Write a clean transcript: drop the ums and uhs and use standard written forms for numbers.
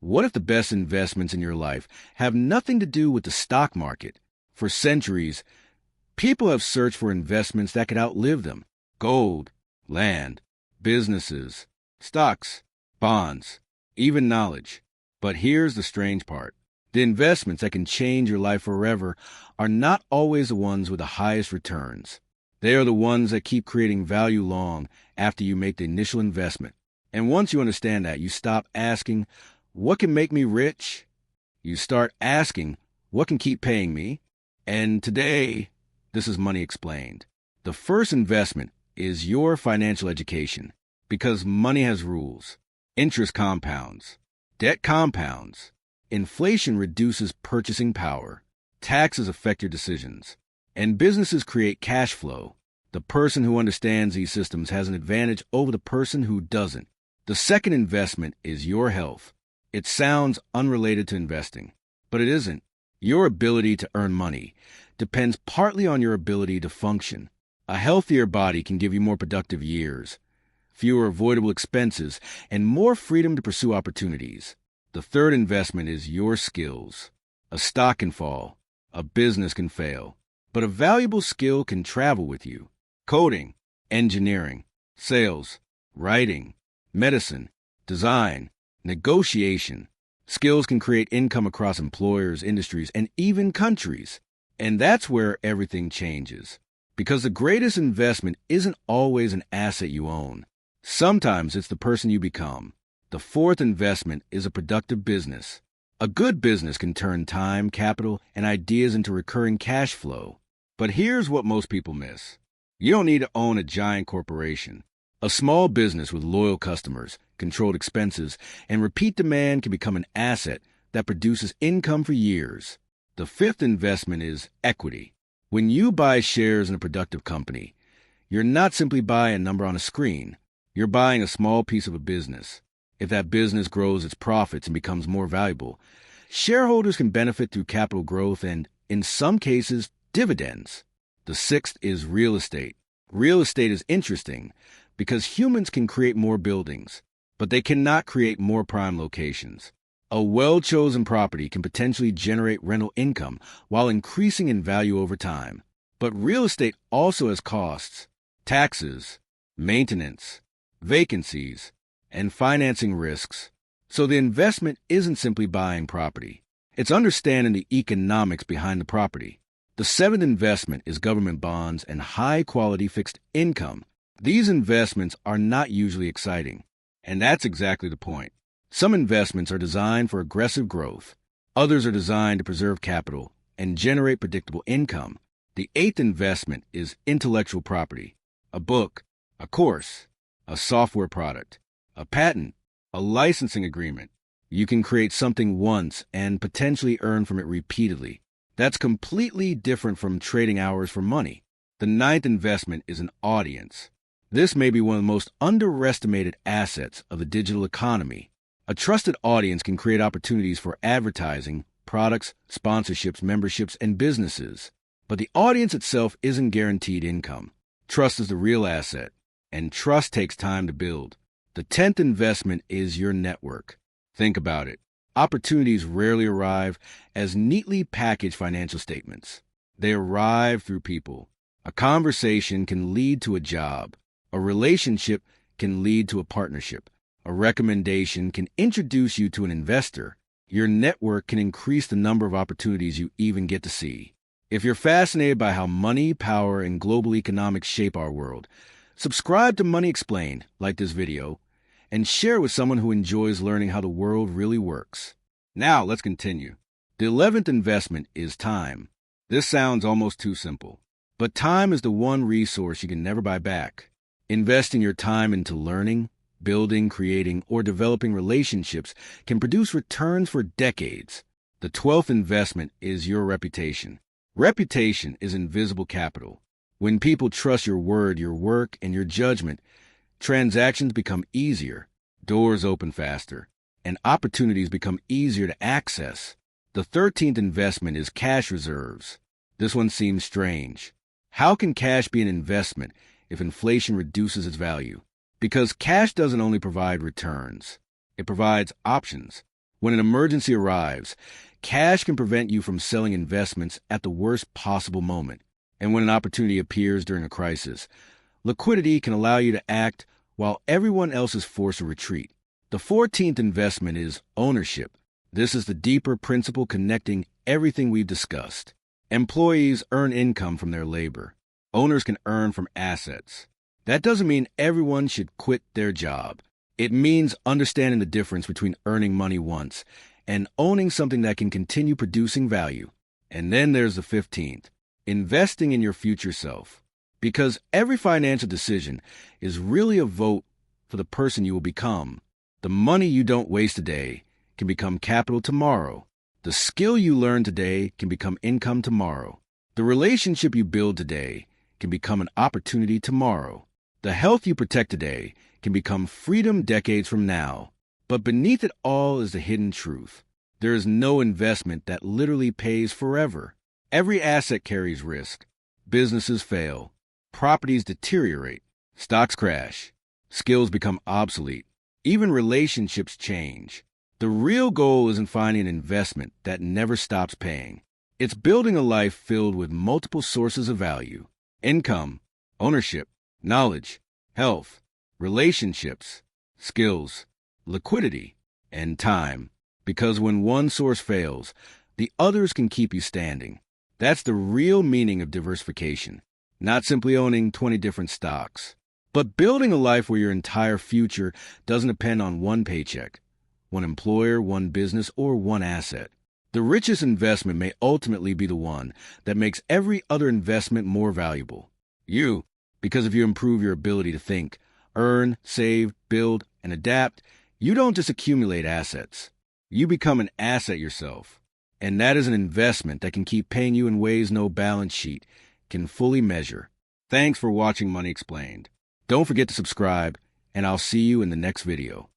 What if the best investments in your life have nothing to do with the stock market? For centuries, people have searched for investments that could outlive them. Gold, land, businesses, stocks, bonds, even knowledge. But here's the strange part. The investments that can change your life forever are not always the ones with the highest returns. They are the ones that keep creating value long after you make the initial investment. And once you understand that, you stop asking, what can make me rich? You start asking, what can keep paying me? And today, this is Money Explained. The first investment is your financial education, because money has rules. Interest compounds. Debt compounds. Inflation reduces purchasing power. Taxes affect your decisions. And businesses create cash flow. The person who understands these systems has an advantage over the person who doesn't. The second investment is your health. It sounds unrelated to investing, but it isn't. Your ability to earn money depends partly on your ability to function. A healthier body can give you more productive years, fewer avoidable expenses, and more freedom to pursue opportunities. The third investment is your skills. A stock can fall, a business can fail, but a valuable skill can travel with you. Coding, engineering, sales, writing, medicine, design, negotiation. Skills can create income across employers, industries, and even countries. And that's where everything changes. Because the greatest investment isn't always an asset you own. Sometimes it's the person you become. The fourth investment is a productive business. A good business can turn time, capital, and ideas into recurring cash flow. But here's what most people miss. You don't need to own a giant corporation. A small business with loyal customers, controlled expenses, and repeat demand can become an asset that produces income for years. The fifth investment is equity. When you buy shares in a productive company, you're not simply buying a number on a screen. You're buying a small piece of a business. If that business grows its profits and becomes more valuable, shareholders can benefit through capital growth and, in some cases, dividends. The sixth is real estate. Real estate is interesting because humans can create more buildings, but they cannot create more prime locations. A well-chosen property can potentially generate rental income while increasing in value over time. But real estate also has costs, taxes, maintenance, vacancies, and financing risks. So the investment isn't simply buying property. It's understanding the economics behind the property. The seventh investment is government bonds and high-quality fixed income. These investments are not usually exciting, and that's exactly the point. Some investments are designed for aggressive growth. Others are designed to preserve capital and generate predictable income. The eighth investment is intellectual property. A book, a course, a software product, a patent, a licensing agreement. You can create something once and potentially earn from it repeatedly. That's completely different from trading hours for money. The ninth investment is an audience. This may be one of the most underestimated assets of the digital economy. A trusted audience can create opportunities for advertising, products, sponsorships, memberships, and businesses. But the audience itself isn't guaranteed income. Trust is the real asset, and trust takes time to build. The 10th investment is your network. Think about it. Opportunities rarely arrive as neatly packaged financial statements. They arrive through people. A conversation can lead to a job. A relationship can lead to a partnership. A recommendation can introduce you to an investor. Your network can increase the number of opportunities you even get to see. If you're fascinated by how money, power, and global economics shape our world, subscribe to Money Explained, like this video, and share it with someone who enjoys learning how the world really works. Now, let's continue. The 11th investment is time. This sounds almost too simple, but time is the one resource you can never buy back. Investing your time into learning, building, creating, or developing relationships can produce returns for decades. The 12th investment is your reputation. Reputation is invisible capital. When people trust your word, your work, and your judgment, transactions become easier, doors open faster, and opportunities become easier to access. The 13th investment is cash reserves. This one seems strange. How can cash be an investment if inflation reduces its value? Because cash doesn't only provide returns, it provides options. When an emergency arrives, cash can prevent you from selling investments at the worst possible moment. And when an opportunity appears during a crisis, liquidity can allow you to act while everyone else is forced to retreat. The 14th investment is ownership. This is the deeper principle connecting everything we've discussed. Employees earn income from their labor. Owners can earn from assets. That doesn't mean everyone should quit their job. It means understanding the difference between earning money once and owning something that can continue producing value. And then there's the 15th, investing in your future self. Because every financial decision is really a vote for the person you will become. The money you don't waste today can become capital tomorrow. The skill you learn today can become income tomorrow. The relationship you build today can become an opportunity tomorrow. The health you protect today can become freedom decades from now. But beneath it all is the hidden truth. There is no investment that literally pays forever. Every asset carries risk. Businesses fail. Properties deteriorate. Stocks crash. Skills become obsolete. Even relationships change. The real goal isn't finding an investment that never stops paying. It's building a life filled with multiple sources of value: income, ownership, knowledge, health, relationships, skills, liquidity, and time. Because when one source fails, the others can keep you standing. That's the real meaning of diversification. Not simply owning 20 different stocks, but building a life where your entire future doesn't depend on one paycheck, one employer, one business, or one asset. The richest investment may ultimately be the one that makes every other investment more valuable. You, because if you improve your ability to think, earn, save, build, and adapt, you don't just accumulate assets. You become an asset yourself. And that is an investment that can keep paying you in ways no balance sheet can fully measure. Thanks for watching Money Explained. Don't forget to subscribe, and I'll see you in the next video.